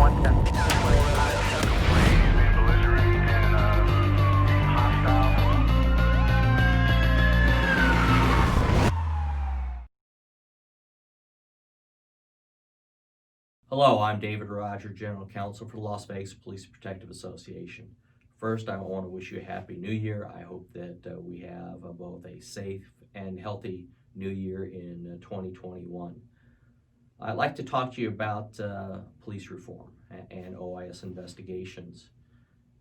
Hello, I'm DRoger, General Counsel for the Las Vegas Police Protective Association. First, I want to wish you a Happy New Year. I hope that we have both a safe and healthy New Year in 2021. I'd like to talk to you about police reform and OIS investigations.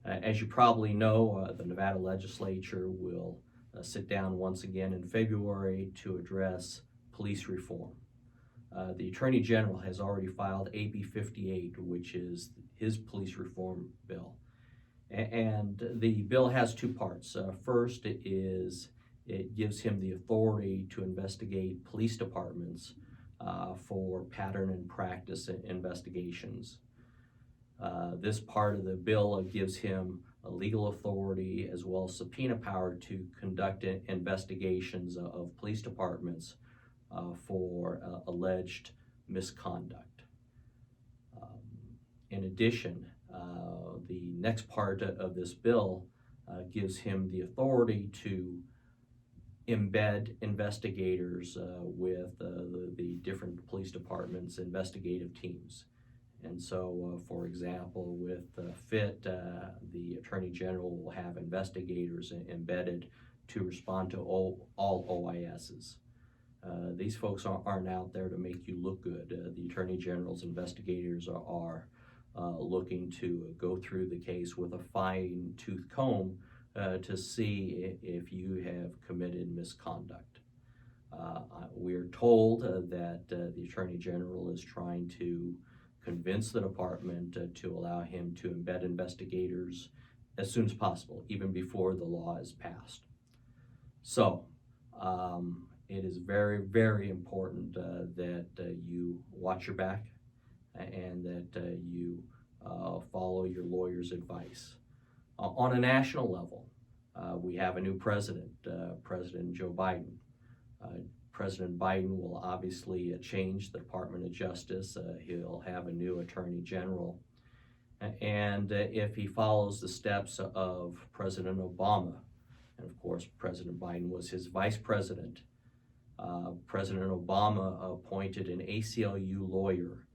As you probably know, the Nevada legislature will sit down once again in February to address police reform. The Attorney General has already filed AB 58, which is his police reform bill. And the bill has two parts. First, it gives him the authority to investigate police departments for pattern and practice investigations. This part of the bill gives him a legal authority as well as subpoena power to conduct investigations of police departments for alleged misconduct. In addition, the next part of this bill gives him the authority to embed investigators with the different police departments' investigative teams. And so, for example, with FIT, the Attorney General will have investigators embedded to respond to all OISs. These folks aren't out there to make you look good. The Attorney General's investigators are looking to go through the case with a fine-tooth comb to see if you have committed misconduct. We are told that the Attorney General is trying to convince the department to allow him to embed investigators as soon as possible, even before the law is passed. So, it is very, very important that you watch your back and that you follow your lawyer's advice. On a national level, we have a new president, President Joe Biden. President Biden will obviously change the Department of Justice. He'll have a new Attorney General. And if he follows the steps of President Obama, and of course President Biden was his vice president, President Obama appointed an ACLU lawyer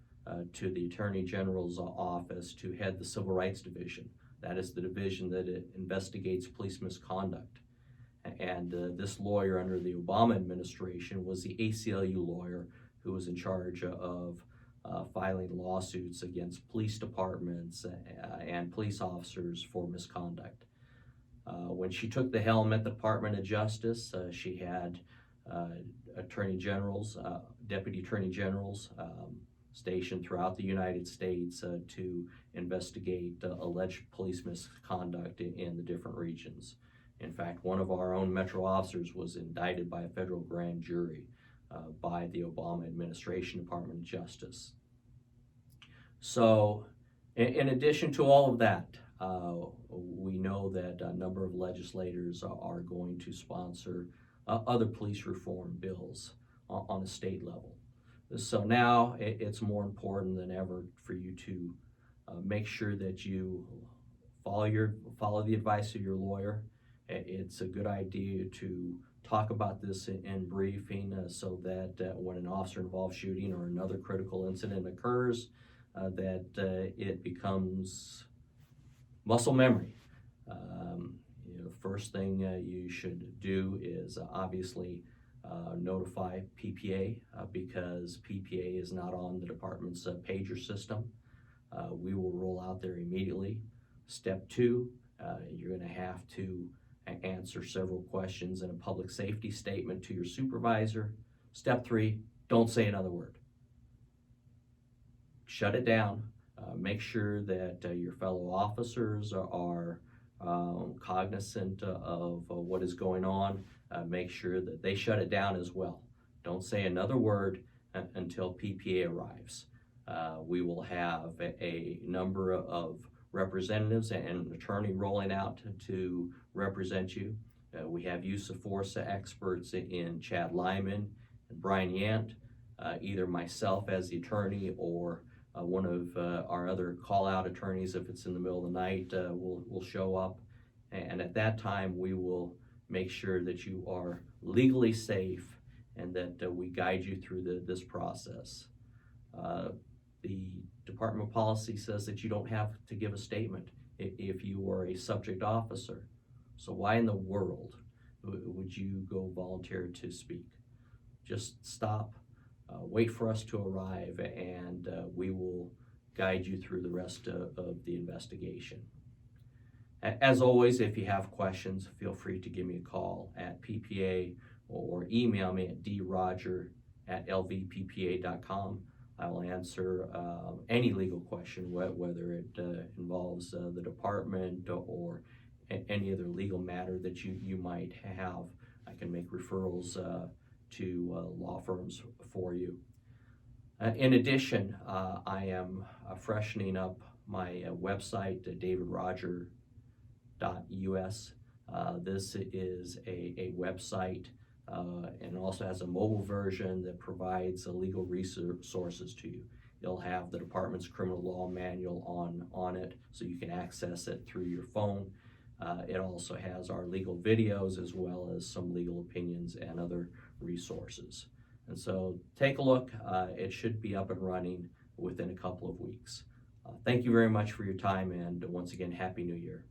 to the Attorney General's office to head the Civil Rights Division. That is the division that investigates police misconduct. And this lawyer under the Obama administration was the ACLU lawyer who was in charge of filing lawsuits against police departments and police officers for misconduct. When she took the helm at the Department of Justice, she had attorney generals, deputy attorney generals stationed throughout the United States to investigate alleged police misconduct in the different regions. In fact, one of our own Metro officers was indicted by a federal grand jury by the Obama administration, Department of Justice. So, in addition to all of that, we know that a number of legislators are going to sponsor other police reform bills on a state level. So now it's more important than ever for you to make sure that you follow the advice of your lawyer. It's a good idea to talk about this in briefing so that when an officer-involved shooting or another critical incident occurs, that it becomes muscle memory. First thing you should do is obviously notify PPA because PPA is not on the department's pager system. We will roll out there immediately. Step 2, you're going to have to answer several questions in a public safety statement to your supervisor. Step 3, don't say another word. Shut it down. Make sure that your fellow officers are cognizant of what is going on. Make sure that they shut it down as well. Don't say another word until PPA arrives. We will have a number of representatives and an attorney rolling out to represent you. We have use of force experts in Chad Lyman and Brian Yant, either myself as the attorney or one of our other call-out attorneys, if it's in the middle of the night, will show up, and at that time we will make sure that you are legally safe and that we guide you through this process. The Department of Policy says that you don't have to give a statement if you are a subject officer. So why in the world would you go volunteer to speak? Just stop, wait for us to arrive, and we will guide you through the rest of the investigation. As always, if you have questions, feel free to give me a call at PPA or email me at droger@lvppa.com. I will answer any legal question, whether it involves the department or any other legal matter that you might have. I can make referrals to law firms for you. In addition, I am freshening up my website, davidroger.us. This is a website and also has a mobile version that provides legal resources to you. It'll have the department's criminal law manual on it, so you can access it through your phone. It also has our legal videos as well as some legal opinions and other resources. And so take a look. It should be up and running within a couple of weeks. Thank you very much for your time, and once again, Happy New Year.